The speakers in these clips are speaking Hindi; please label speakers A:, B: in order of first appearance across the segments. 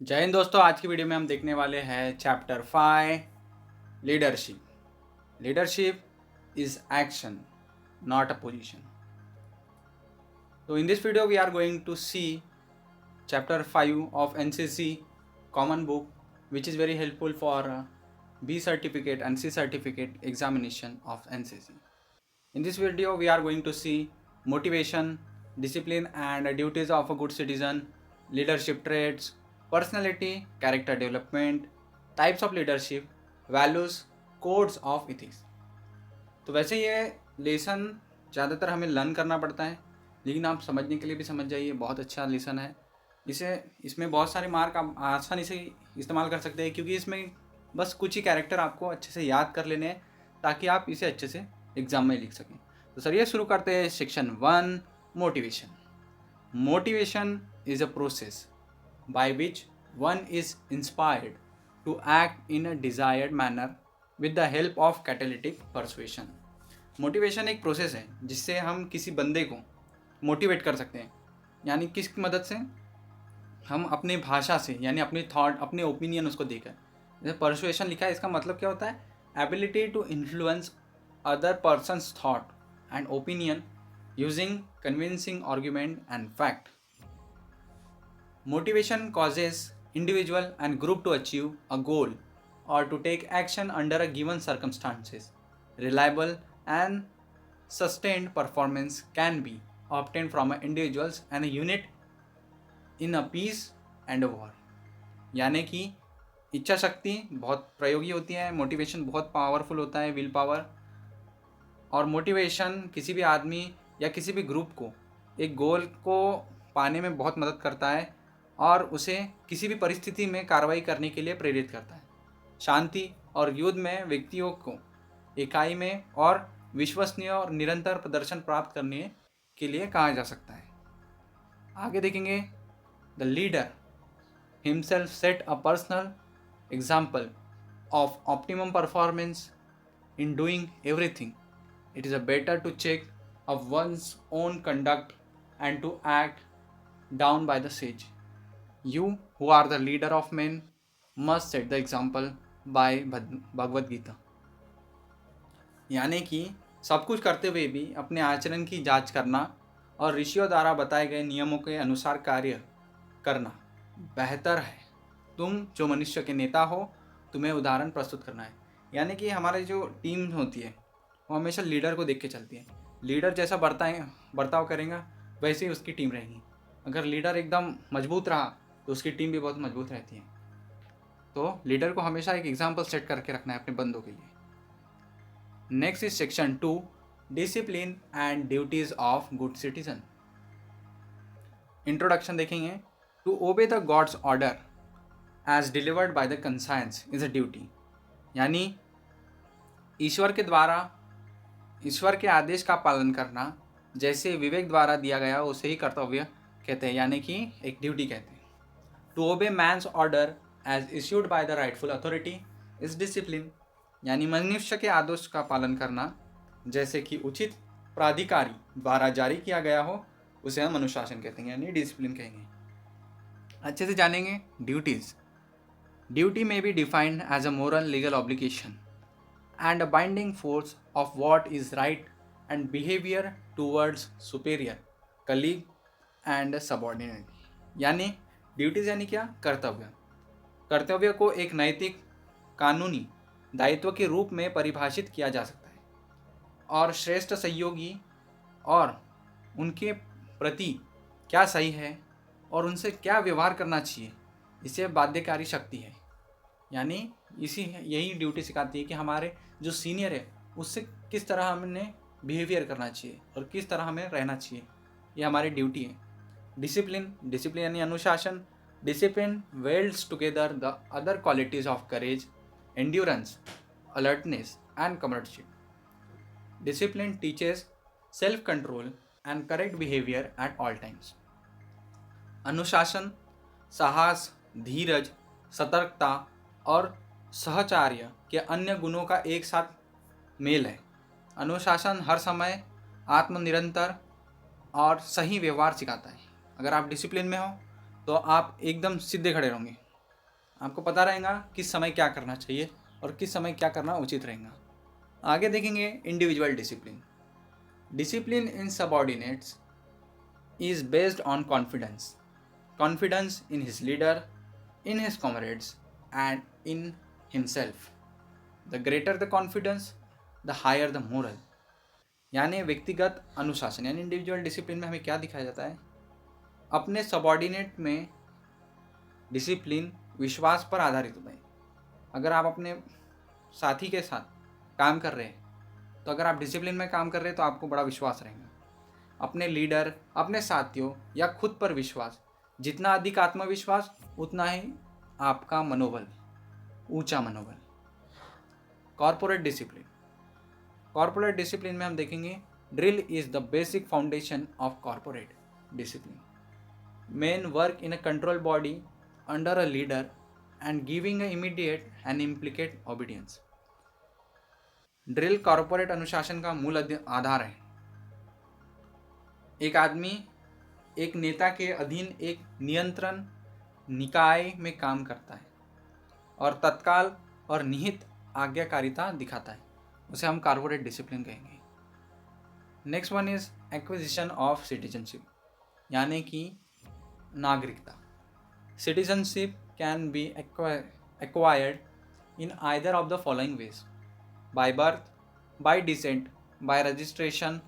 A: जय हिंद दोस्तों। आज की वीडियो में हम देखने वाले हैं chapter 5 leadership. Leadership is action not a position. तो in this video we are going to see chapter 5 of NCC common book, which is very helpful for B certificate and C certificate examination of NCC. In this video we are going to see motivation, discipline and duties of a good citizen, leadership traits, personality, character development, types of leadership, values, codes of ethics. तो वैसे ये लेसन ज़्यादातर हमें लर्न करना पड़ता है, लेकिन आप समझने के लिए भी समझ जाइए, बहुत अच्छा लेसन है। इसमें बहुत सारे मार्क आप आसानी से इस्तेमाल कर सकते हैं, क्योंकि इसमें बस कुछ ही कैरेक्टर आपको अच्छे से याद कर लेने हैं ताकि आप इसे अच्छे से एग्ज़ाम में लिख सकें। तो चलिए शुरू करते हैं। Section 1, motivation. Motivation is a process by which one is inspired to act in a desired manner with the help of catalytic persuasion. Motivation एक प्रोसेस है जिससे हम किसी बंदे को मोटिवेट कर सकते हैं, यानी किसकी मदद से? हम अपनी भाषा से, यानी अपने थॉट, अपने ओपिनियन उसको देकर। जैसे परसुएशन लिखा है, इसका मतलब क्या होता है? Ability to influence other persons thought and opinion using convincing argument and fact. Motivation causes individual and group to achieve a goal or to take action under a given circumstances. Reliable and sustained performance can be obtained from individuals and a unit in a peace and a war. यानी कि इच्छा शक्ति बहुत प्रयोगी होती है, मोटिवेशन बहुत पावरफुल होता है, विल पावर। और मोटिवेशन किसी भी आदमी या किसी भी ग्रुप को एक गोल को पाने में बहुत मदद करता है और उसे किसी भी परिस्थिति में कार्रवाई करने के लिए प्रेरित करता है। शांति और युद्ध में व्यक्तियों को इकाई में और विश्वसनीय और निरंतर प्रदर्शन प्राप्त करने के लिए कहा जा सकता है। आगे देखेंगे। The leader himself set a personal example of optimum performance in doing everything. It is a better to check of one's own conduct and to act down by the sage. You who are the leader of men must set the example by Bhagavad Gita. यानी कि सब कुछ करते हुए भी अपने आचरण की जांच करना और ऋषियों द्वारा बताए गए नियमों के अनुसार कार्य करना बेहतर है। तुम जो मनुष्य के नेता हो, तुम्हें उदाहरण प्रस्तुत करना है। यानी कि हमारी जो टीम होती है वो हमेशा लीडर को देख के चलती है। लीडर जैसा बर्ताव करेगा वैसे ही उसकी टीम रहेगी। अगर लीडर एकदम मजबूत रहा तो उसकी टीम भी बहुत मजबूत रहती है। तो लीडर को हमेशा एक एग्जाम्पल सेट करके रखना है अपने बंदों के लिए। Next is section 2, discipline and duties of good citizen. Introduction देखेंगे। To obey the God's order as delivered by the conscience is a duty. यानी ईश्वर के आदेश का पालन करना जैसे विवेक द्वारा दिया गया उसे ही कर्तव्य कहते हैं, यानी कि एक ड्यूटी कहते हैं। To obey man's order as issued by the rightful authority is discipline. यानी मनुष्य के आदेश का पालन करना जैसे कि उचित प्राधिकारी द्वारा जारी किया गया हो उसे हम अनुशासन कहते हैं, यानी डिसिप्लिन कहेंगे। अच्छे से जानेंगे duties. Duty may be defined as a moral legal obligation and a binding force of what is right and behavior towards superior, colleague and subordinate. यानी ड्यूटीज यानी क्या? कर्तव्य को एक नैतिक कानूनी दायित्व के रूप में परिभाषित किया जा सकता है और श्रेष्ठ सहयोगी और उनके प्रति क्या सही है और उनसे क्या व्यवहार करना चाहिए, इसे बाध्यकारी शक्ति है। यानी यही ड्यूटी सिखाती है कि हमारे जो सीनियर है उससे किस तरह हमें बिहेवियर करना चाहिए और किस तरह हमें रहना चाहिए, ये हमारी ड्यूटी है। डिसिप्लिन यानी अनुशासन। Discipline welds together the other qualities of courage, endurance, alertness and comradeship. Discipline teaches self control and correct behaviour at all times. अनुशासन साहस, धीरज, सतर्कता और सहचार्य के अन्य गुणों का एक साथ मेल है। अनुशासन हर समय आत्मनिरंतर और सही व्यवहार सिखाता है। अगर आप डिसिप्लिन में हो तो आप एकदम सीधे खड़े रहोगे, आपको पता रहेगा किस समय क्या करना चाहिए और किस समय क्या करना उचित रहेगा। आगे देखेंगे individual discipline. Discipline in subordinates is based on confidence in his leader, in his comrades, and in himself. The greater the confidence, the higher the moral. यानी व्यक्तिगत अनुशासन, यानी इंडिविजुअल डिसिप्लिन में हमें क्या दिखाया जाता है, अपने सबॉर्डिनेट में डिसिप्लिन विश्वास पर आधारित होता है। अगर आप अपने साथी के साथ काम कर रहे हैं तो अगर आप डिसिप्लिन में काम कर रहे हैं तो आपको बड़ा विश्वास रहेगा। अपने लीडर, अपने साथियों या खुद पर विश्वास, जितना अधिक आत्मविश्वास उतना ही आपका मनोबल, ऊंचा मनोबल। Corporate discipline. कॉर्पोरेट डिसिप्लिन में हम देखेंगे drill is the basic foundation of corporate discipline. Main work in a control body under a leader and giving a immediate and implicate obedience. Drill corporate अनुशासन का मूल आधार है। एक आदमी एक नेता के अधीन एक नियंत्रण निकाय में काम करता है और तत्काल और निहित आज्ञाकारिता दिखाता है, उसे हम कॉर्पोरेट डिसिप्लिन कहेंगे। Next one is acquisition of citizenship, यानी कि नागरिकता। Citizenship can be acquired in either of the following ways: by birth, by descent, by registration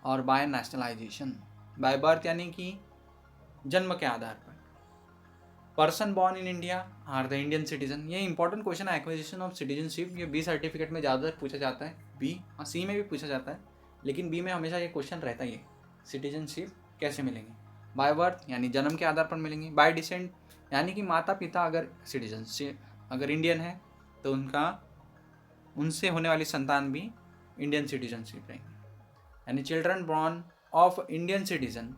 A: और बाय नेशनलाइजेशन। बाय बर्थ यानी कि जन्म के आधार पर। Person born in India are the Indian citizen. ये इंपॉर्टेंट क्वेश्चन है, एक्विजिशन ऑफ सिटीजनशिप। ये बी सर्टिफिकेट में ज़्यादातर पूछा जाता है, बी और सी में भी पूछा जाता है, लेकिन बी में हमेशा ये क्वेश्चन रहता ही है, सिटीजनशिप कैसे मिलेंगे। बाय बर्थ यानी जन्म के आधार पर मिलेंगे। बाय डिसेंट यानी कि माता पिता अगर सिटीजनशिप अगर इंडियन है तो उनसे होने वाली संतान भी इंडियन सिटीजनशिप रहेंगे। यानी children born of Indian citizen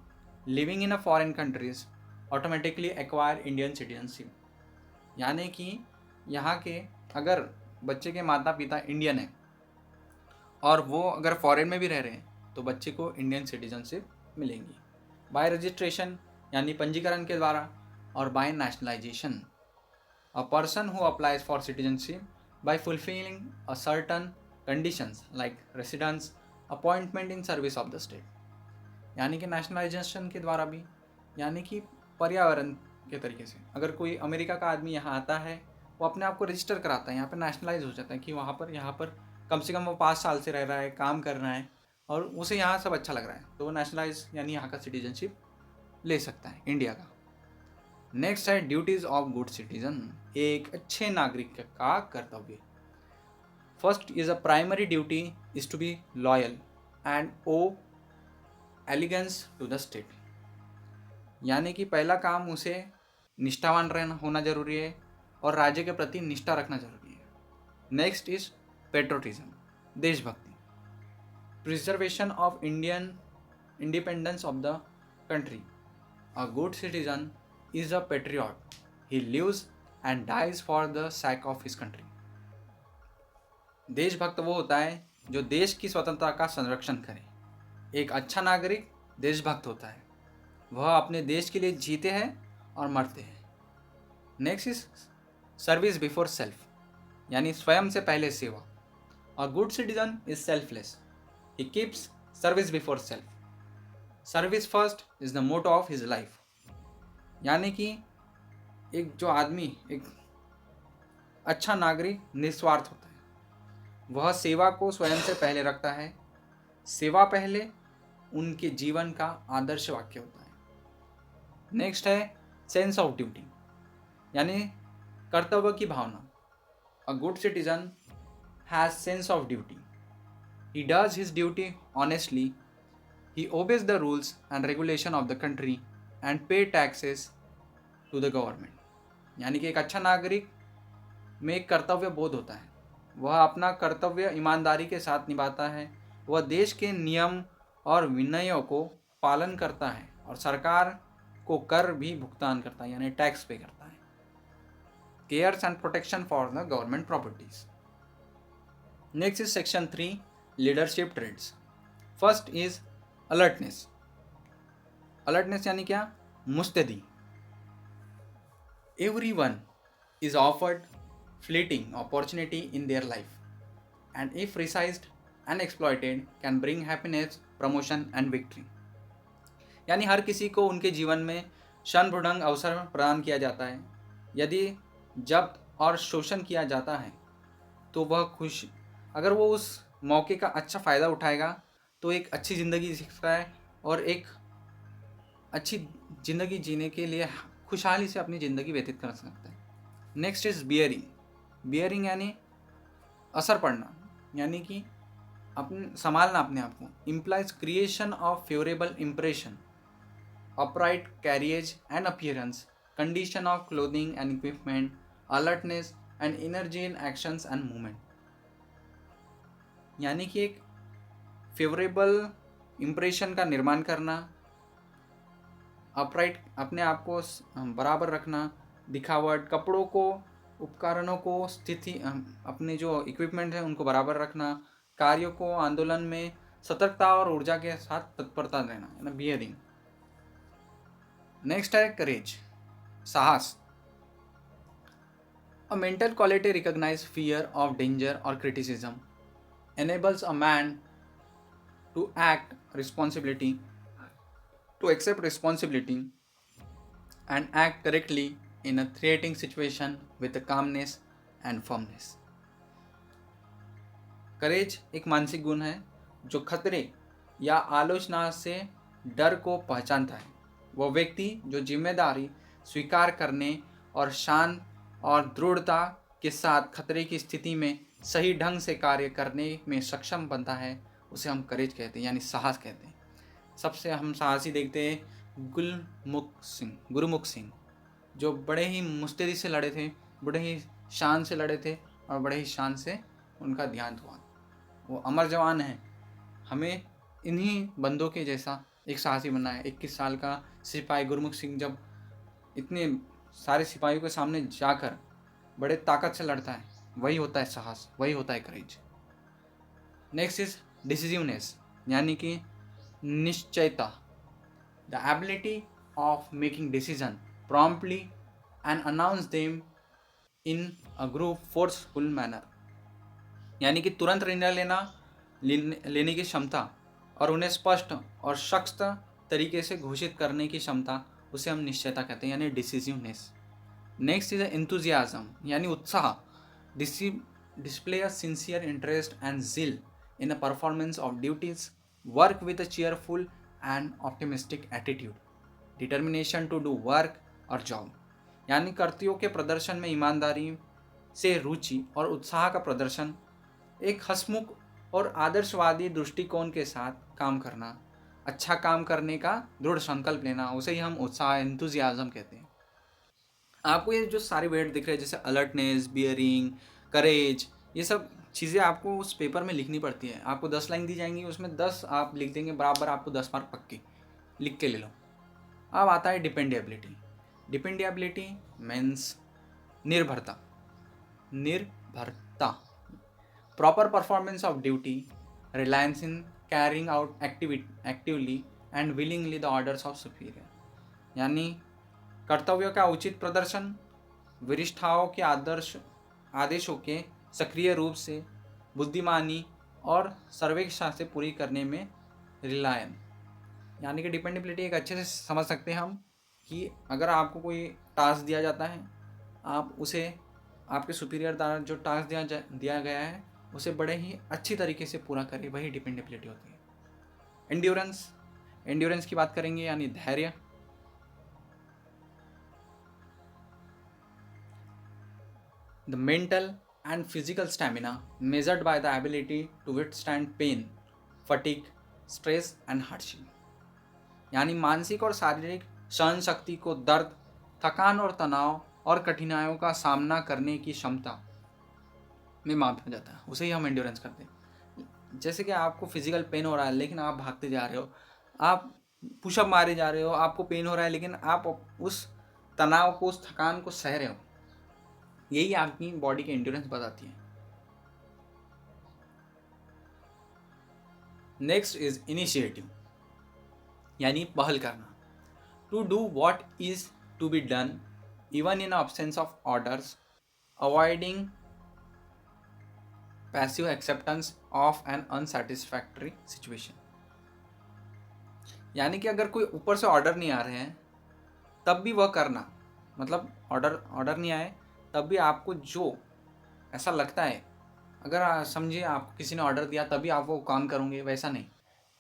A: living in a foreign countries automatically acquire Indian citizenship. यानी कि यहाँ के अगर बच्चे के माता पिता इंडियन हैं और वो अगर फॉरेन में भी रह रहे हैं तो बच्चे को इंडियन सिटीजनशिप मिलेंगी। बाय रजिस्ट्रेशन यानी पंजीकरण के द्वारा, और by nationalisation a person who applies for citizenship by fulfilling a certain conditions like residence, appointment in service of the state. यानी कि नेशनलाइजेशन के द्वारा भी, यानी कि पर्यावरण के तरीके से अगर कोई अमेरिका का आदमी यहाँ आता है, वो अपने आप को रजिस्टर कराता है, यहाँ पर नेशनलाइज हो जाता है कि वहाँ पर कम से कम वो 5 साल से रह रहा है, काम कर रहा है और उसे यहाँ सब अच्छा लग रहा है, तो वो नेशनलाइज यानी यहाँ का सिटीजनशिप ले सकता है इंडिया का। नेक्स्ट है ड्यूटीज ऑफ गुड सिटीजन, एक अच्छे नागरिक का कर्तव्य। First is a primary duty is to be loyal and owe allegiance to the state. यानी कि पहला काम उसे निष्ठावान रहना होना जरूरी है और राज्य के प्रति निष्ठा रखना जरूरी है। नेक्स्ट इज पेट्रोटिज्म, देशभक्ति। Preservation of Indian independence of the country. A good citizen is a patriot, he lives and dies for the sake of his country. देशभक्त वो होता है जो देश की स्वतंत्रता का संरक्षण करे। एक अच्छा नागरिक देशभक्त होता है, वह अपने देश के लिए जीते हैं और मरते हैं। Next is service before self, यानी स्वयं से पहले सेवा। A good citizen is selfless, he keeps service before self. Service first is the motto of his life. यानी कि एक जो आदमी एक अच्छा नागरिक निस्वार्थ होता है, वह सेवा को स्वयं से पहले रखता है। सेवा पहले उनके जीवन का आदर्श वाक्य होता है। नेक्स्ट है सेंस ऑफ ड्यूटी, यानी कर्तव्य की भावना। A good citizen has sense of duty, he does his duty honestly, he obeys the rules and regulation of the country and pay taxes to the government. यानी कि एक अच्छा नागरिक में एक कर्तव्य बोध होता है, वह अपना कर्तव्य ईमानदारी के साथ निभाता है, वह देश के नियम और विनयों को पालन करता है और सरकार को कर भी भुगतान करता है, यानी टैक्स पे करता है। Cares and protection for the government properties. Next is section 3, leadership traits. First is alertness. Alertness यानी क्या? मुस्तैदी। Everyone is offered fleeting opportunity in their life, and if resized and exploited can bring happiness, promotion and victory. यानी हर किसी को उनके जीवन में क्षणभंगुर अवसर प्रदान किया जाता है। यदि जब्त और शोषण किया जाता है तो वह खुश, अगर वो उस मौके का अच्छा फ़ायदा उठाएगा तो एक अच्छी ज़िंदगी जी सकता है और एक अच्छी ज़िंदगी जीने के लिए खुशहाली से अपनी ज़िंदगी व्यतीत कर सकता है। Next is bearing. बियरिंग यानी असर पड़ना, यानी कि अपने संभालना अपने आप को। Implies creation of favourable impression, upright carriage and appearance, condition of clothing and equipment, alertness and energy in actions and movement। यानी कि एक फेवरेबल इम्प्रेशन का निर्माण करना, अपराइट अपने आप को बराबर रखना, दिखावट, कपड़ों को, उपकरणों को, स्थिति, अपने जो इक्विपमेंट है उनको बराबर रखना, कार्यों को, आंदोलन में सतर्कता और ऊर्जा के साथ तत्परता देना, है ना, बियरिंग। नेक्स्ट है करेज, साहस। A mental quality recognise fear of danger और criticism, enables a man to act responsibility, to accept responsibility and act correctly in a threatening situation with a calmness and firmness। करेज एक मानसिक गुण है जो खतरे या आलोचना से डर को पहचानता है। वह व्यक्ति जो जिम्मेदारी स्वीकार करने और शांत और दृढ़ता के साथ खतरे की स्थिति में सही ढंग से कार्य करने में सक्षम बनता है उसे हम करेज कहते हैं, यानी साहस कहते हैं। सबसे हम साहसी देखते हैं गुरुमुख सिंह, जो बड़े ही मुस्तैदी से लड़े थे, बड़े ही शान से लड़े थे और बड़े ही शान से उनका देहांत हुआ। वो अमर जवान हैं। हमें इन्हीं बंदों के जैसा एक साहसी बनना है। 21 साल का सिपाही गुरमुख सिंह जब इतने सारे सिपाहियों के सामने जाकर बड़े ताकत से लड़ता है, वही होता है साहस, वही होता है करेज। नेक्स्ट इज डिसिजिवनेस, यानी कि निश्चयता, the ability of making decision promptly and announce them in a group forceful manner, यानी कि तुरंत निर्णय लेने की क्षमता और उन्हें स्पष्ट और सख्त तरीके से घोषित करने की क्षमता, उसे हम निश्चयता कहते हैं, यानी डिसिजिवनेस। नेक्स्ट इज एंथुजियाज्म, यानी उत्साह, display a sincere interest and zeal in a performance of duties, work with a cheerful and optimistic attitude, determination to do work और job, यानी कर्तव्यों के प्रदर्शन में ईमानदारी से रुचि और उत्साह का प्रदर्शन, एक हंसमुख और आदर्शवादी दृष्टिकोण के साथ काम करना, अच्छा काम करने का दृढ़ संकल्प लेना, उसे ही हम उत्साह, एंथुजियाज्म कहते हैं। आपको ये जो सारे वर्ड दिख रहे हैं जैसे अलर्टनेस, बियरिंग, करेज, ये सब चीज़ें आपको उस पेपर में लिखनी पड़ती है। आपको 10 लाइन दी जाएंगी, उसमें 10 आप लिख देंगे बराबर, आपको 10 मार्क पक्के लिख के ले लो। अब आता है डिपेंडेबिलिटी। डिपेंडेबिलिटी मीन्स निर्भरता, proper performance of duty, Reliance in carrying out actively and willingly the orders of superior, यानी कर्तव्यों का उचित प्रदर्शन, वरिष्ठों के आदेशों के सक्रिय रूप से, बुद्धिमानी और सर्वेक्षण से पूरी करने में रिलायन, यानी कि डिपेंडेबिलिटी एक अच्छे से समझ सकते हैं हम कि अगर आपको कोई टास्क दिया जाता है, आप उसे आपके सुपीरियर द्वारा जो टास्क दिया गया है उसे बड़े ही अच्छी तरीके से पूरा करें, वही डिपेंडेबिलिटी होती है। एंड्योरेंस की बात करेंगे, यानी धैर्य। The mental and physical stamina measured by the ability to withstand pain, fatigue, stress and hardship, यानी मानसिक और शारीरिक सहन शक्ति को दर्द, थकान और तनाव और कठिनाइयों का सामना करने की क्षमता में मापा जाता है, उसे ही हम एंड्योरेंस करते हैं। जैसे कि आपको फिजिकल पेन हो रहा है लेकिन आप भागते जा रहे हो, आप पुशअप मारे जा रहे हो, आपको पेन हो रहा है लेकिन आप उस तनाव को, उस थकान को सह रहे हो, यही आपकी बॉडी की एंड्योरेंस बताती है। नेक्स्ट इज इनिशिएटिव, यानी पहल करना, to do what is to be done even in absence of orders avoiding passive acceptance of an unsatisfactory situation. यानी कि अगर कोई ऊपर से ऑर्डर नहीं आ रहे हैं तब भी वह करना, मतलब ऑर्डर नहीं आए तब भी आपको जो ऐसा लगता है, अगर समझिए आपको किसी ने ऑर्डर दिया तभी आप वो काम करोगे, वैसा नहीं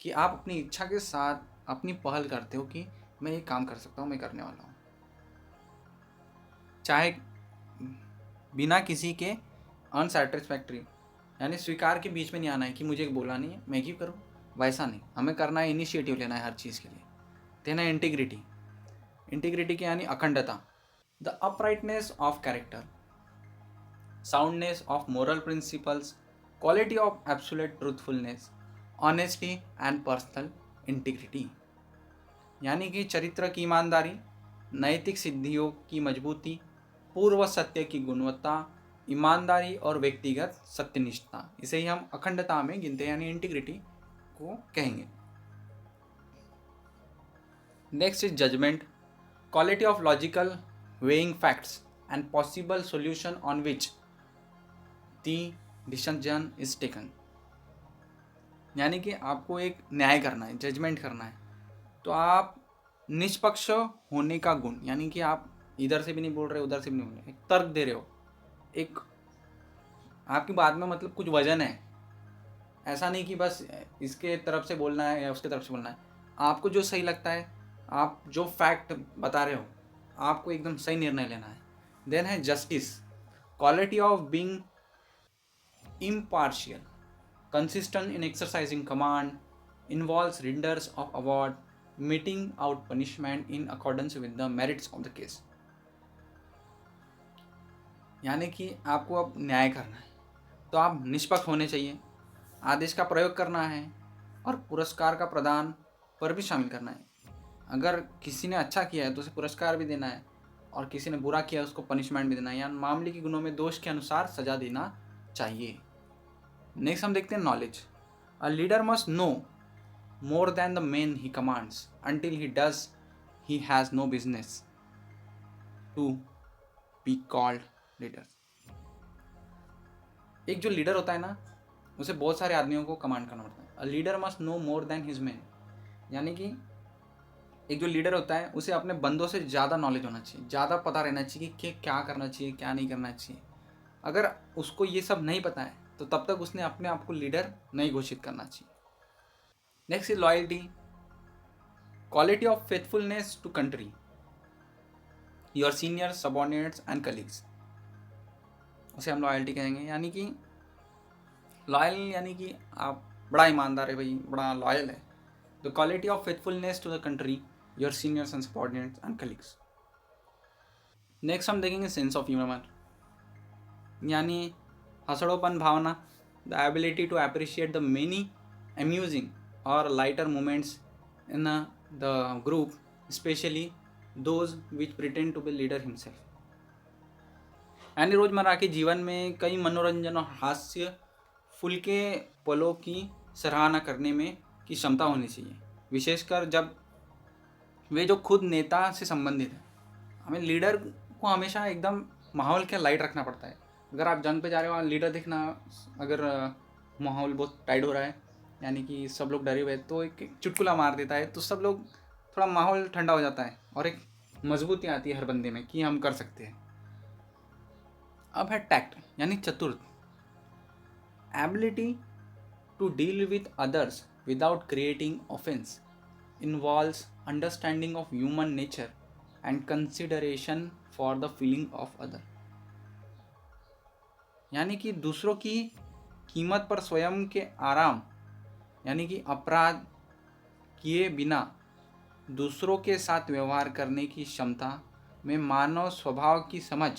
A: कि आप अपनी इच्छा के साथ अपनी पहल करते हो कि मैं ये काम कर सकता हूँ, मैं करने वाला हूँ, चाहे बिना किसी के अनसेटिस्फैक्ट्री, यानी स्वीकार के बीच में नहीं आना है कि मुझे बोला नहीं है मैं क्यों करूँ, वैसा नहीं, हमें करना है, इनिशिएटिव लेना है हर चीज़ के लिए, देना है इंटीग्रिटी की यानी अखंडता, the uprightness of character, soundness of moral principles, quality of absolute truthfulness, honesty and personal integrity। यानी कि चरित्र की ईमानदारी, नैतिक सिद्धियों की मजबूती, पूर्व सत्य की गुणवत्ता, ईमानदारी और व्यक्तिगत सत्यनिष्ठता, इसे ही हम अखंडता में गिनते हैं, यानी इंटीग्रिटी को कहेंगे। Next is judgement, quality of logical weighing facts and possible solution on which the decision is taken. यानी कि आपको एक न्याय करना है, जजमेंट करना है, तो आप निष्पक्ष होने का गुण, यानी कि आप इधर से भी नहीं बोल रहे उधर से भी नहीं बोल रहे, एक तर्क दे रहे हो, एक आपकी बात में मतलब कुछ वजन है, ऐसा नहीं कि बस इसके तरफ से बोलना है या उसके तरफ से बोलना है, आपको जो सही लगता है, आप जो फैक्ट बता रहे हो, आपको एकदम सही निर्णय लेना है। देन है justice, quality of being impartial, consistent in exercising command, involves renders of award, meting out punishment in accordance with the merits of the case। यानी कि आपको अब न्याय करना है तो आप निष्पक्ष होने चाहिए, आदेश का प्रयोग करना है और पुरस्कार का प्रदान पर भी शामिल करना है। अगर किसी ने अच्छा किया है तो उसे पुरस्कार भी देना है और किसी ने बुरा किया है उसको पनिशमेंट भी देना है, यानी मामले के गुणों में दोष के अनुसार सजा देना चाहिए। नेक्स्ट हम देखते हैं knowledge, a leader must know more than the man he commands until he does he has no business to be called leader. एक जो लीडर होता है ना, उसे बहुत सारे आदमियों को कमांड करना पड़ता है। अ leader must know more then his man, यानी कि एक जो लीडर होता है उसे अपने बंदों से ज़्यादा नॉलेज होना चाहिए, ज़्यादा पता रहना चाहिए कि क्या करना चाहिए क्या नहीं करना चाहिए। अगर उसको ये सब नहीं पता है तो तब तक उसने अपने आप को लीडर नहीं घोषित करना चाहिए। Next is loyalty, quality of faithfulness to country, your senior subordinates and colleagues, उसे हम लॉयल्टी कहेंगे। यानी कि लॉयल यानी कि आप बड़ा ईमानदार है भाई, बड़ा लॉयल है। The quality of faithfulness to the country, your seniors and subordinates and colleagues. Next हम देखेंगे सेंस ऑफ ह्यूमर, यानी हंसड़ोपन भावना, the ability to appreciate the many amusing और lighter moments in the group, specially those which pretend to be leader himself. यानी रोजमर्रा के जीवन में कई मनोरंजन और हास्य फुल्के पलों की सराहना करने में की क्षमता होनी चाहिए, विशेषकर जब वे जो खुद नेता से संबंधित है। हमें लीडर को हमेशा एकदम माहौल के लाइट रखना पड़ता है। अगर आप जंग पे जा रहे हो, लीडर देखना, अगर माहौल बहुत टाइट हो रहा है, यानी कि सब लोग डरे हुए, तो एक चुटकुला मार देता है तो सब लोग, थोड़ा माहौल ठंडा हो जाता है और एक मजबूती आती है हर बंदे में कि हम कर सकते हैं। अब है टैक्ट, यानी चतुर्थ, ability to deal with others without creating offence, involves understanding of human nature and consideration for the feeling of other. यानी कि दूसरों की कीमत पर स्वयं के आराम, यानी कि अपराध किए बिना दूसरों के साथ व्यवहार करने की क्षमता में मानव स्वभाव की समझ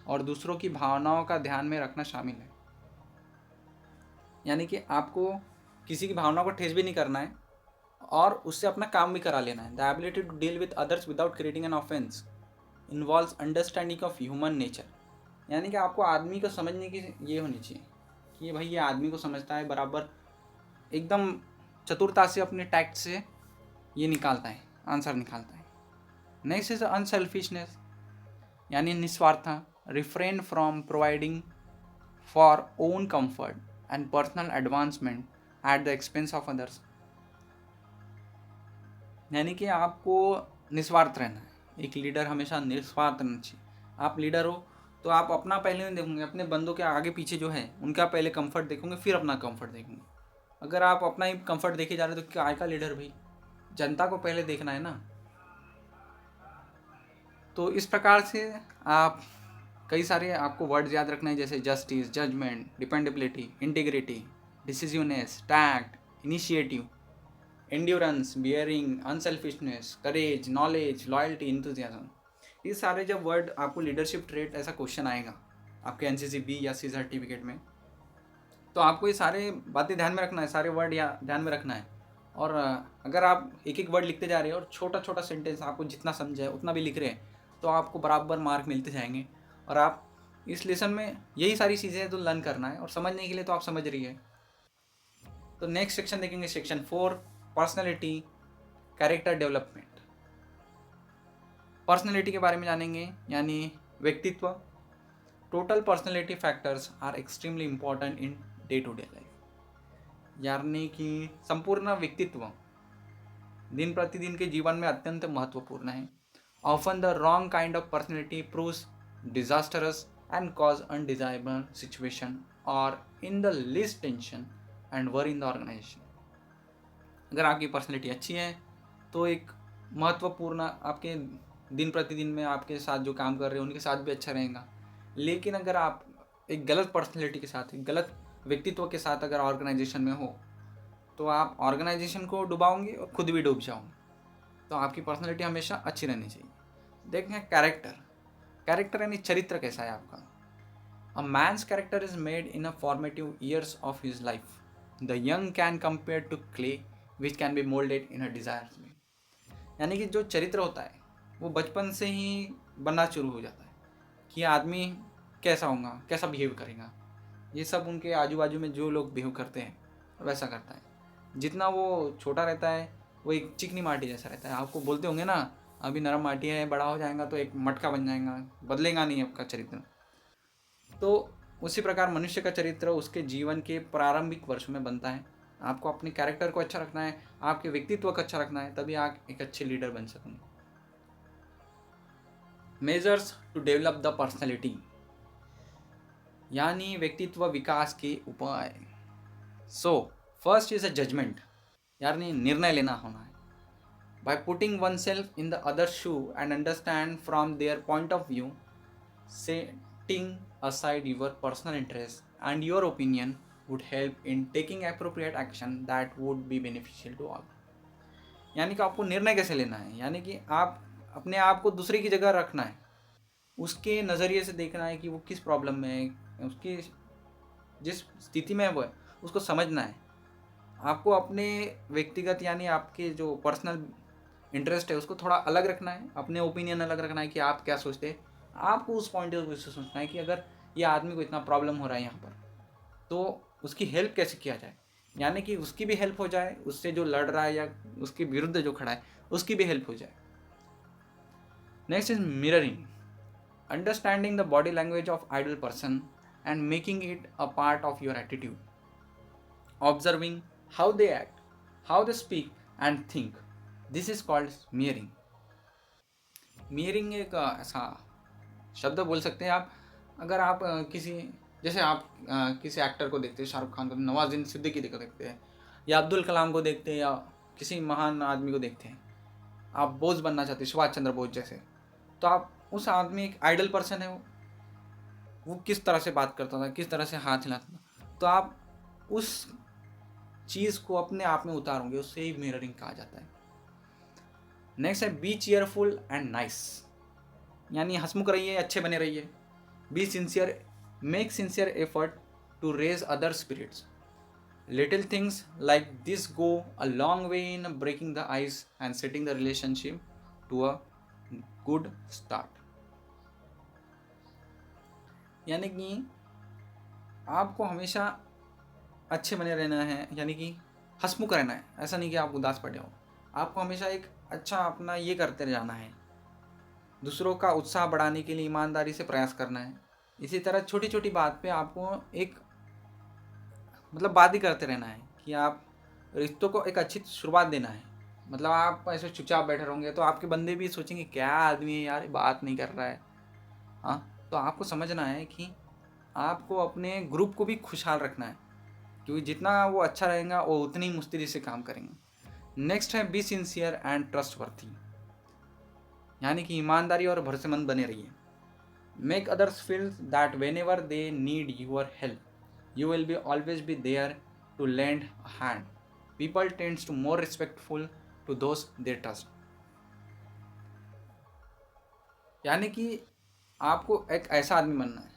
A: और दूसरों की भावनाओं का ध्यान में रखना शामिल है। यानी कि आपको किसी की भावना को ठेस भी नहीं करना है और उससे अपना काम भी करा लेना है। The ability to deal with others without creating an offence involves understanding of human nature. यानी कि आपको आदमी को समझने की ये होनी चाहिए कि भाई ये आदमी को समझता है बराबर, एकदम चतुरता से अपने टैक्ट से ये निकालता है, आंसर निकालता है। नेक्स्ट इज अनसेल्फिशनेस, यानी निस्वार्थ, refrain from providing for own comfort and personal advancement at the expense of others. यानी कि आपको निस्वार्थ रहना है। एक लीडर हमेशा निस्वार्थ रहना चाहिए। आप लीडर हो तो आप अपना पहले नहीं देखोगे, अपने बंदों के आगे पीछे जो है उनका पहले कंफर्ट देखोगे, फिर अपना कंफर्ट देखेंगे। अगर आप अपना ही कंफर्ट देखे जा रहे हो तो क्या का लीडर भाई? जनता को पहले देखना है ना। तो इस प्रकार से आप कई सारे आपको वर्ड्स याद रखना है, जैसे justice, judgement, dependability, integrity, decisiveness, tact, initiative, endurance, bearing, unselfishness, courage, knowledge, loyalty, enthusiasm. ये सारे जब वर्ड आपको लीडरशिप ट्रेट ऐसा क्वेश्चन आएगा आपके एनसीसी बी या सी सर्टिफिकेट में, तो आपको ये सारे बातें ध्यान में रखना है, सारे वर्ड या ध्यान में रखना है। और अगर आप एक एक वर्ड लिखते जा रहे हो और छोटा छोटा सेंटेंस आपको जितना समझा है उतना भी लिख रहे हैं, तो आपको बराबर मार्क मिलते जाएंगे। और आप इस लेसन में यही सारी चीज़ें तो लर्न करना है, और समझने के लिए तो आप समझ रही है। तो नेक्स्ट सेक्शन देखेंगे, section 4, personality, character development. Personality के बारे में जानेंगे, यानी व्यक्तित्व। Total personality factors are extremely important in day to day life. यानी कि संपूर्ण व्यक्तित्व दिन प्रतिदिन के जीवन में अत्यंत महत्वपूर्ण है। Often the wrong kind of personality proves disastrous and cause undesirable situation or in the least tension and worry in the organization. अगर आपकी पर्सनैलिटी अच्छी है तो एक महत्वपूर्ण आपके दिन प्रतिदिन में आपके साथ जो काम कर रहे हैं उनके साथ भी अच्छा रहेगा। लेकिन अगर आप एक गलत पर्सनैलिटी के साथ, एक गलत व्यक्तित्व के साथ अगर ऑर्गेनाइजेशन में हो, तो आप ऑर्गेनाइजेशन को डुबाओगे और खुद भी डूब जाओगे। तो आपकी पर्सनैलिटी हमेशा अच्छी रहनी चाहिए। देखें कैरेक्टर। कैरेक्टर यानी चरित्र कैसा है आपका। A man's character is made in a formative years of his life. The young can compare to clay which can be moulded in a desires में। यानी कि जो चरित्र होता है वो बचपन से ही बनना शुरू हो जाता है कि आदमी कैसा होगा, कैसा बिहेव करेगा। ये सब उनके आजू बाजू में जो लोग बिहेव करते हैं वैसा करता है। जितना वो छोटा रहता है वो एक चिकनी माटी जैसा रहता है। आपको बोलते होंगे ना, अभी नरम माटी है, बड़ा हो जाएगा तो एक मटका बन जाएगा, बदलेगा नहीं आपका चरित्र। तो उसी प्रकार मनुष्य का चरित्र उसके जीवन के प्रारंभिक वर्षों में बनता है। आपको अपने कैरेक्टर को अच्छा रखना है, आपके व्यक्तित्व को अच्छा रखना है, तभी आप एक अच्छे लीडर बन सकेंगे। Measures to develop the personality, यानी व्यक्तित्व विकास के उपाय। So first is a judgement, यानी निर्णय लेना होना है। By putting oneself in the other's shoe and understand from their point of view, setting aside your personal interest and your opinion would help in taking appropriate action that would be beneficial to all. यानी कि आपको निर्णय कैसे लेना है, यानी कि आप अपने आप को दूसरे की जगह रखना है, उसके नज़रिए से देखना है कि वो किस प्रॉब्लम में है, उसकी जिस स्थिति में है वो है उसको समझना है। आपको अपने व्यक्तिगत यानी आपके जो पर्सनल इंटरेस्ट है उसको थोड़ा अलग रखना है, अपने ओपिनियन अलग रखना है कि आप क्या सोचते हैं। आपको उस पॉइंट ऑफ व्यू से सोचना है कि अगर ये आदमी को इतना प्रॉब्लम हो रहा है यहाँ पर, तो उसकी हेल्प कैसे किया जाए, यानी कि उसकी भी हेल्प हो जाए, उससे जो लड़ रहा है या उसके विरुद्ध जो खड़ा है उसकी भी हेल्प हो जाए। Next is mirroring, understanding the body language of idol person and making it a part of your attitude, observing how they act, how they speak and think. This is called mirroring. Mirroring एक ऐसा शब्द बोल सकते हैं आप। अगर आप किसी, जैसे आप किसी एक्टर को देखते हैं, शाहरुख खान को, नवाजुद्दीन सिद्दीकी को देखते हैं, या अब्दुल कलाम को देखते हैं, या किसी महान आदमी को देखते हैं, आप बोस बनना चाहते हैं, सुभाष चंद्र बोस जैसे, तो आप उस आदमी एक आइडल पर्सन है, वो किस तरह से बात करता था, किस तरह से हाथ हिलाता था, तो आप उस चीज़ को अपने आप में उतारोगे, उससे ही मिररिंग कहा जाता है। नेक्स्ट है बी चीयरफुल एंड नाइस, यानी हंसमुख रहिए, अच्छे बने रहिए। Be sincere, make sincere effort to raise other spirits. Little things like this go a long way in breaking the ice and setting the relationship to a good start. यानी कि आपको हमेशा अच्छे बने रहना है, यानी कि हंसमुख रहना है। ऐसा नहीं कि आप उदास पड़ जाओ, आपको हमेशा एक अच्छा अपना ये करते जाना है, दूसरों का उत्साह बढ़ाने के लिए ईमानदारी से प्रयास करना है। इसी तरह छोटी छोटी बात पे आपको एक मतलब बात ही करते रहना है कि आप रिश्तों को एक अच्छी शुरुआत देना है। मतलब आप ऐसे चुपचाप बैठे रहोगे तो आपके बंदे भी सोचेंगे क्या आदमी है यार, बात नहीं कर रहा है। हाँ, तो आपको समझना है कि आपको अपने ग्रुप को भी खुशहाल रखना है, क्योंकि जितना वो अच्छा रहेगा वो उतनी ही मुस्तैदी से काम करेंगे। नेक्स्ट है बी सिंसियर एंड ट्रस्टवर्थी, यानी कि ईमानदारी और भरोसेमंद बने रहिए। Make others feel that whenever they need your help you will be always be there to lend a hand. People tends to more respectful to those they trust. यानी कि आपको एक ऐसा आदमी बनना है,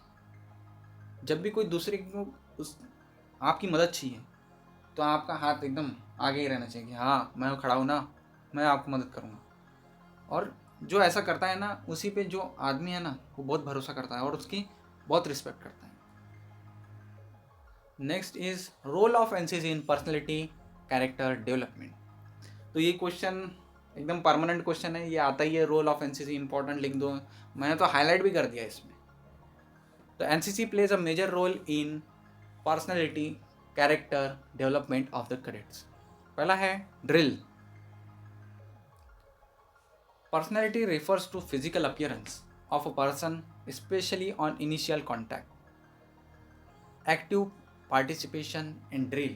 A: जब भी कोई दूसरे को उस आपकी मदद चाहिए तो आपका हाथ एकदम आगे ही रहना चाहिए कि हाँ मैं खड़ा हूँ ना, मैं आपको मदद करूँगा। और जो ऐसा करता है ना, उसी पे जो आदमी है ना वो बहुत भरोसा करता है और उसकी बहुत रिस्पेक्ट करता है। Next is role of NCC in personality character development. तो ये क्वेश्चन एकदम परमानेंट क्वेश्चन है, ये आता ही है, रोल ऑफ एनसीसी इंपॉर्टेंट लिख दो, मैंने तो हाईलाइट भी कर दिया इसमें। तो NCC plays a major role in personality character development of the cadets. पहला है drill. Personality refers to physical appearance of a person, especially on initial contact. Active participation in drill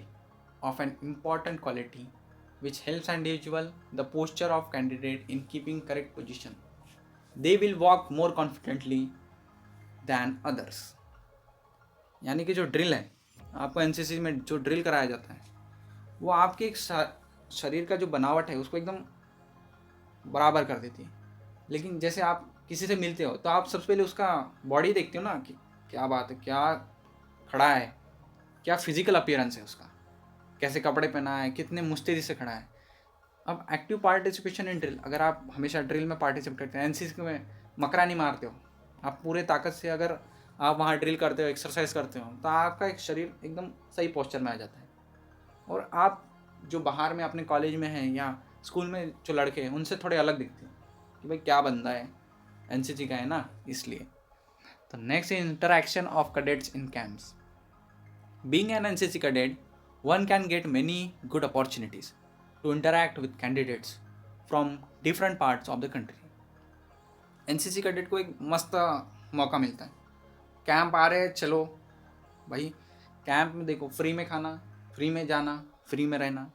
A: of an important quality which helps an individual the posture of candidate in keeping correct position. They will walk more confidently than others. यानी कि जो ड्रिल है, आपको एनसीसी में जो ड्रिल कराया जाता है वो आपके एक शरीर का जो बनावट है उसको एकदम बराबर कर देती है। लेकिन जैसे आप किसी से मिलते हो तो आप सबसे पहले उसका बॉडी देखते हो ना कि क्या बात है, क्या खड़ा है, क्या फिजिकल अपीयरेंस है उसका, कैसे कपड़े पहना है, कितने मुस्तैदी से खड़ा है। अब एक्टिव पार्टिसिपेशन इन ड्रिल, अगर आप हमेशा ड्रिल में पार्टिसिपेट करते हैं, एनसीसी में मकरा नहीं मारते हो, आप पूरे ताकत से अगर आप वहाँ ड्रिल करते हो, एक्सरसाइज करते हो, तो आपका एक शरीर एकदम सही पोस्चर में आ जाता है। और आप जो बाहर में अपने कॉलेज में हैं या स्कूल में जो लड़के हैं उनसे थोड़े अलग दिखते हैं कि भाई क्या बंदा है, एनसीसी का है ना, इसलिए। तो next is interaction of cadets in camps. Being an NCC cadet one can get many good opportunities to interact with candidates from different parts of the country. NCC cadet को एक मस्त मौका मिलता है, कैंप आ रहे हैं, चलो भाई कैंप में देखो, फ्री में खाना, फ्री में जाना, फ्री में रहना,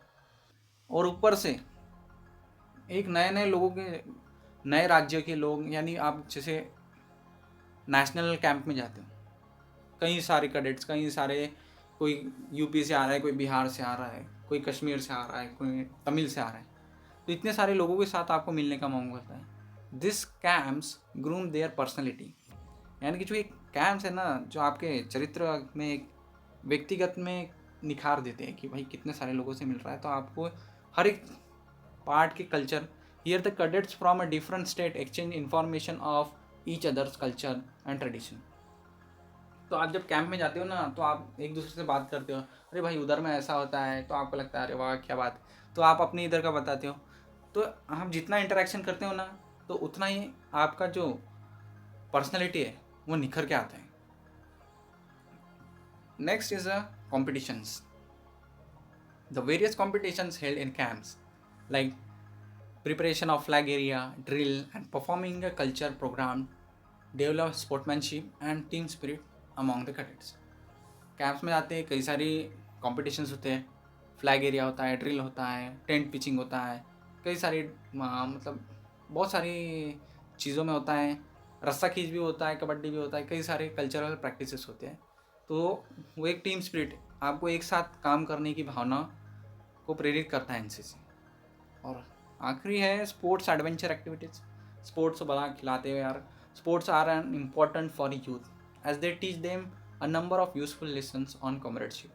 A: और ऊपर से एक नए नए लोगों के, नए राज्य के लोग, यानी आप जैसे नेशनल कैंप में जाते हो, कई सारे कैडेट्स, कई सारे, कोई यूपी से आ रहा है, कोई बिहार से आ रहा है, कोई कश्मीर से आ रहा है, कोई तमिल से आ रहा है, तो इतने सारे लोगों के साथ आपको मिलने का मौका होता है। This camps groom their personality, यानी कि जो एक कैंप्स है ना, जो आपके चरित्र में एक व्यक्तिगत में निखार देते हैं कि भाई कितने सारे लोगों से मिल रहा है, तो आपको हर एक पार्ट के culture, here the cadets from a different state exchange information of each others culture and tradition. तो आप जब कैंप में जाते हो ना तो आप एक दूसरे से बात करते हो, अरे भाई उधर में ऐसा होता है, तो आपको लगता है अरे वाह क्या बात, तो आप अपने इधर का बताते हो। तो आप जितना इंटरेक्शन करते हो ना तो उतना ही आपका जो पर्सनैलिटी है वो निखर के आता है। Next is a competitions. The various competitions held in camps like preparation of flag area, drill and performing a culture program develop sportsmanship and team spirit among the cadets. Camps में जाते हैं, कई सारी कॉम्पिटिशन्स होते हैं, फ्लैग एरिया होता है, ड्रिल होता है, टेंट पिचिंग होता है, कई सारी मतलब बहुत सारी चीज़ों में होता है, रस्सा खींच भी होता है, कबड्डी भी होता है, कई सारे कल्चरल प्रैक्टिसेस होते हैं। तो वो एक टीम स्पिरिट, आपको एक साथ काम करने की भावना को प्रेरित करता है एनसीसी। और आखिरी है स्पोर्ट्स एडवेंचर एक्टिविटीज़। स्पोर्ट्स बड़ा खिलाते हुए यार, sports are an important for youth as they teach them a number of useful lessons on comradeship,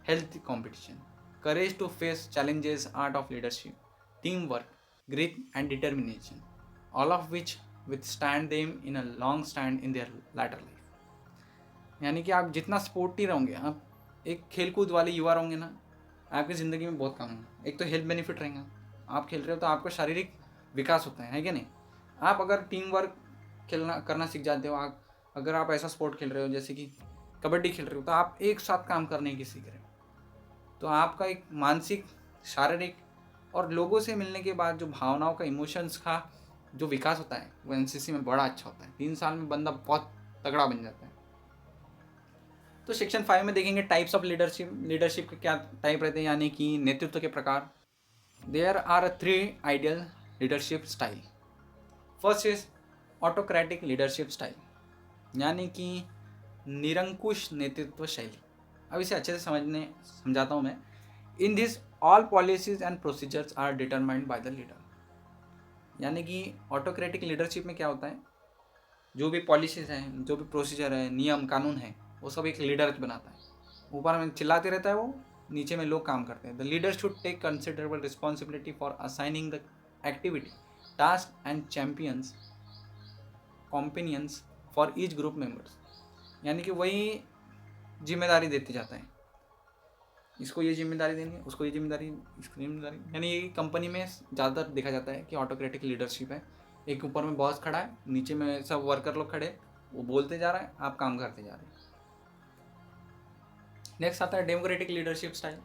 A: health competition, courage to face challenges, art of leadership, team work, grit and determination, all of which withstand them in a long stand in their later life. यानी कि आप जितना स्पोर्टी रहोगे, आप एक खेलकूद वाले युवा रहोगे ना, आपकी ज़िंदगी में बहुत काम है। एक तो हेल्थ बेनिफिट रहेगा, आप खेल रहे हो तो आपका शारीरिक विकास होता है कि नहीं। आप अगर टीम वर्क खेलना करना सीख जाते हो। आप अगर आप ऐसा स्पोर्ट खेल रहे हो जैसे कि कबड्डी खेल रहे हो, तो आप एक साथ काम करने की सीख रहे हो। तो आपका एक मानसिक, शारीरिक और लोगों से मिलने के बाद जो भावनाओं का, इमोशंस का जो विकास होता है वो एनसीसी में बड़ा अच्छा होता है। 3 साल में बंदा बहुत तगड़ा बन जाता है। तो सेक्शन 5 में देखेंगे टाइप्स ऑफ लीडरशिप। लीडरशिप के क्या टाइप रहते हैं, यानी कि नेतृत्व के प्रकार। There are 3 ideal leadership style. First is autocratic leadership style, यानी कि निरंकुश नेतृत्व शैली। अब इसे अच्छे से समझाता हूँ मैं। In this all policies and procedures are determined by the leader. यानी कि ऑटोक्रेटिक लीडरशिप में क्या होता है, जो भी पॉलिसीज हैं, जो भी प्रोसीजर है, नियम कानून है, वो सब एक लीडर बनाता है। ऊपर में चिल्लाते रहता है वो, नीचे में लोग काम करते हैं। The leader should take considerable responsibility for assigning the activity, task and champions companions for each group members. यानी कि वही जिम्मेदारी देते जाता है, इसको ये जिम्मेदारी देनी है, उसको ये जिम्मेदारी, इसको जिम्मेदारी। यानी ये कंपनी में ज़्यादातर देखा जाता है कि ऑटोक्रेटिक लीडरशिप है। एक ऊपर में बॉस खड़ा है, नीचे में सब वर्कर लोग खड़े, वो बोलते जा रहा है, आप काम करते जा रहे हैं। नेक्स्ट आता है democratic leadership style.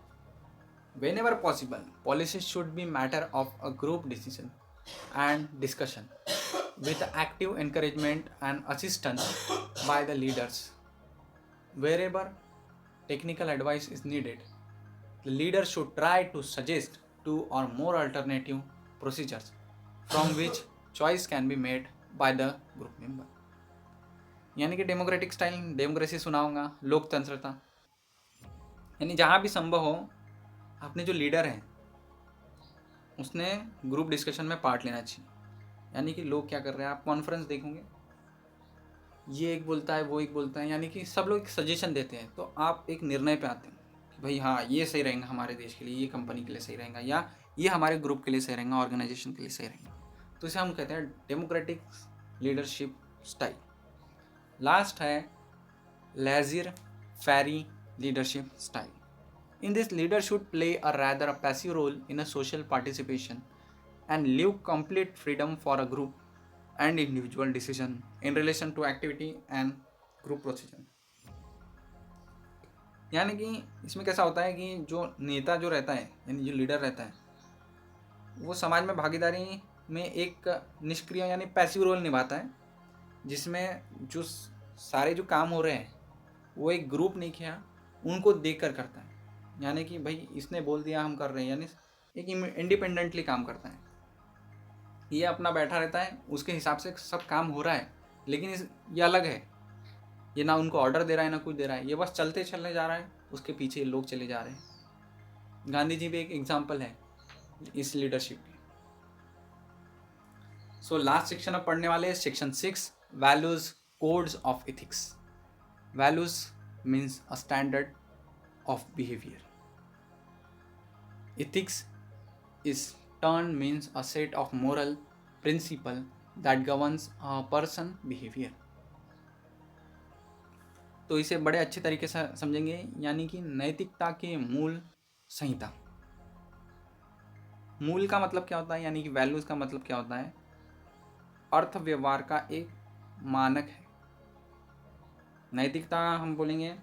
A: Whenever possible, policies should be matter of a group decision and discussion with active encouragement and assistance by the leaders. Wherever technical advice is needed, the leader should try to suggest 2 or more alternative procedures from which choice can be made by the group member. यानी कि डेमोक्रेटिक स्टाइल, डेमोक्रेसी सुना होगा, लोकतंत्रता। यानी जहाँ भी संभव हो, अपने जो लीडर हैं उसने ग्रुप डिस्कशन में पार्ट लेना चाहिए। यानी कि लोग क्या कर रहे हैं, आप कॉन्फ्रेंस देखोगे, ये एक बोलता है, वो एक बोलता है, यानी कि सब लोग एक सजेशन देते हैं, तो आप एक निर्णय पे आते हैं कि भाई हाँ, ये सही रहेगा हमारे देश के लिए, ये कंपनी के लिए सही रहेगा, या ये हमारे ग्रुप के लिए सही रहेगा, ऑर्गेनाइजेशन के लिए सही रहेगा। तो इसे हम कहते हैं डेमोक्रेटिक लीडरशिप स्टाइल। लास्ट है laissez faire leadership style. In this, leader should play a rather a passive role in a social participation and leave complete freedom for a group and individual decision in relation to activity and group procedure. यानी कि इसमें कैसा होता है कि जो नेता जो रहता है, यानी जो लीडर रहता है, वो समाज में भागीदारी में एक निष्क्रिय यानी पैसिव रोल निभाता है, जिसमें जो सारे जो काम हो रहे हैं वो एक ग्रुप नहीं किया, उनको देख कर करता है। यानी कि भाई इसने बोल दिया हम कर रहे हैं, यानी एक इंडिपेंडेंटली काम करता है। ये अपना बैठा रहता है, उसके हिसाब से सब काम हो रहा है, लेकिन ये अलग है, ये ना उनको ऑर्डर दे रहा है ना कुछ दे रहा है, ये बस चलते चलने जा रहा है, उसके पीछे लोग चले जा रहे हैं। गांधी जी भी एक एग्जाम्पल है इस लीडरशिप की। सो लास्ट सेक्शन अब पढ़ने वाले section 6, values codes of ethics. Values means a standard of behaviour. Ethics is turn means a set of moral principle that governs a person behavior. तो इसे बड़े अच्छे तरीके से समझेंगे, यानी कि नैतिकता के मूल संहिता। मूल का मतलब क्या होता है, यानी कि वैल्यूज का मतलब क्या होता है, अर्थ व्यवहार का एक मानक है। नैतिकता हम बोलेंगे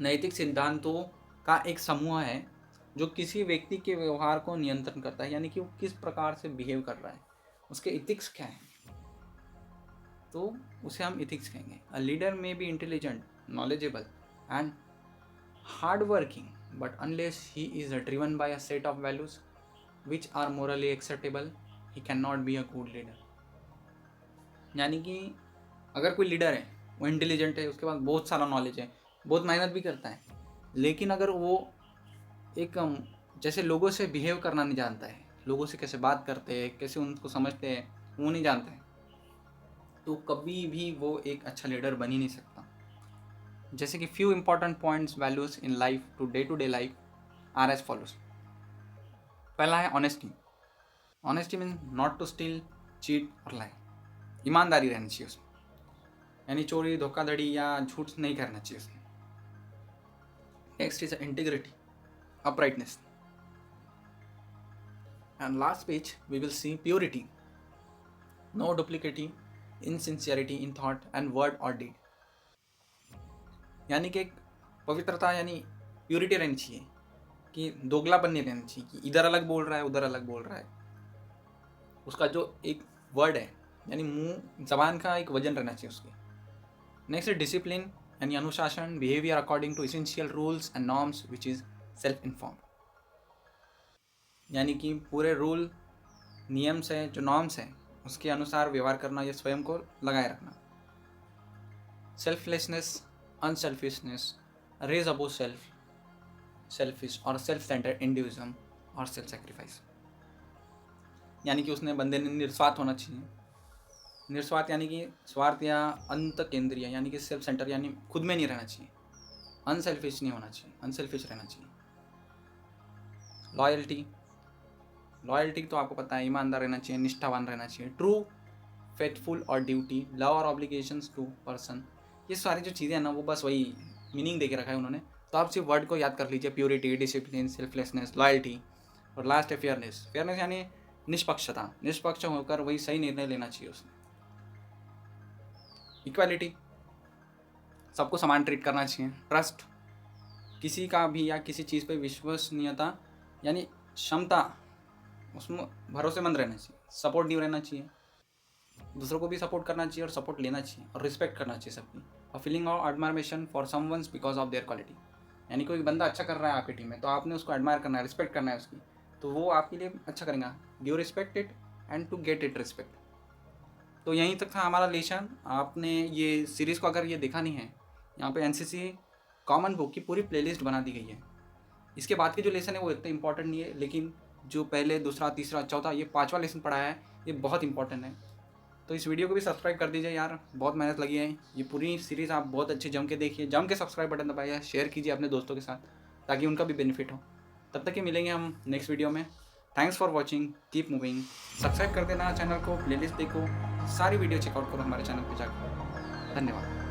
A: नैतिक सिद्धांतों का एक समूह है जो किसी व्यक्ति के व्यवहार को नियंत्रण करता है, यानी कि वो किस प्रकार से बिहेव कर रहा है, उसके इथिक्स क्या है, तो उसे हम इथिक्स कहेंगे। A leader may be intelligent, knowledgeable and hard working, but unless he is driven by a set of values which are morally acceptable, he can not be a good leader. यानी कि अगर कोई लीडर है, वो इंटेलिजेंट है, उसके पास बहुत सारा नॉलेज है, बहुत मेहनत भी करता है, लेकिन अगर वो एक जैसे लोगों से बिहेव करना नहीं जानता है, लोगों से कैसे बात करते हैं, कैसे उनको समझते हैं, वो नहीं जानता है, तो कभी भी वो एक अच्छा लीडर बन ही नहीं सकता। जैसे कि few important points values in life to day life are as follows. पहला है honesty. Honesty mean not to steal, cheat और लाई। ईमानदारी रहनी चाहिए उसमें, यानी चोरी, धोखाधड़ी या झूठ नहीं करना चाहिए उसमें। Next is integrity, uprightness, and last page we will see purity, no duplicating insincerity in thought and word और डीड। यानी कि एक पवित्रता यानी प्योरिटी रहनी चाहिए, कि दोगलापन नहीं रहना चाहिए कि इधर अलग बोल रहा है उधर अलग बोल रहा है। उसका जो एक वर्ड है यानी मुंह जबान का एक वजन रहना चाहिए उसके। नेक्स्ट है डिसिप्लिन यानी अनुशासन, behaviour according to essential rules and norms which is self inform. यानी कि पूरे रूल नियम से जो नॉर्म्स हैं उसके अनुसार व्यवहार करना, ये स्वयं को लगाए रखना। सेल्फलेसनेस, अनसेल्फिशनेस, रेज अबो सेल्फिश और सेल्फ सेंटर्ड इंडिविजुअल और सेल्फ सेक्रीफाइस। यानी कि उसने बंदे ने निस्वार्थ होना चाहिए। निस्वार्थ यानी कि स्वार्थ या अंत केंद्रीय, यानी कि सेल्फ सेंटर यानी खुद में नहीं रहना चाहिए। अनसेल्फिश नहीं होना चाहिए, अनसेल्फिश रहना चाहिए। लॉयल्टी तो आपको पता है, ईमानदार रहना चाहिए, निष्ठावान रहना चाहिए। ट्रू, फेथफुल और ड्यूटी, लव और ऑब्लिगेशंस टू पर्सन। ये सारी जो चीज़ें हैं ना वो बस वही मीनिंग दे के रखा है उन्होंने, तो आप सिर्फ वर्ड को याद कर लीजिए। प्योरिटी, डिसिप्लिन, सेल्फलेसनेस, लॉयल्टी और लास्ट है फेयरनेस। फेयरनेस यानी निष्पक्षता, निष्पक्ष होकर वही सही निर्णय लेना चाहिए उसने। इक्वालिटी, सबको समान ट्रीट करना चाहिए। ट्रस्ट, किसी का भी या किसी चीज़ पे विश्वसनीयता यानी क्षमता, उसमें भरोसेमंद रहना चाहिए। सपोर्ट नहीं रहना चाहिए, दूसरों को भी सपोर्ट करना चाहिए और सपोर्ट लेना चाहिए और रिस्पेक्ट करना चाहिए सबकी। और feeling of admiration for someone's because of their quality. यानी कोई बंदा अच्छा कर रहा है आपकी टीम में तो आपने उसको एडमायर करना है, रिस्पेक्ट करना है उसकी, तो वो आपके लिए अच्छा करेगा। Give respect it and to get it respect. तो यहीं तक था हमारा लेसन। आपने ये सीरीज़ को अगर ये देखा नहीं है, यहाँ पे एनसीसी कॉमन बुक की पूरी प्लेलिस्ट बना दी गई है। इसके बाद के जो लेसन है वो इतना इंपॉर्टेंट नहीं है, लेकिन जो पहले, दूसरा, तीसरा, चौथा, ये 5वां लेसन पढ़ाया है, ये बहुत इंपॉर्टेंट है। तो इस वीडियो को भी सब्सक्राइब कर दीजिए यार, बहुत मेहनत लगी है। ये पूरी सीरीज़ आप बहुत अच्छे जम के देखिए, जम के सब्सक्राइब बटन दबाइए, शेयर कीजिए अपने दोस्तों के साथ ताकि उनका भी बेनिफिट हो। तब तक के मिलेंगे हम नेक्स्ट वीडियो में। Thanks for watching, keep moving. Subscribe कर देना चैनल को, प्लेलिस्ट देखो, सारी वीडियो चेकआउट करो हमारे चैनल पर जाकर। धन्यवाद।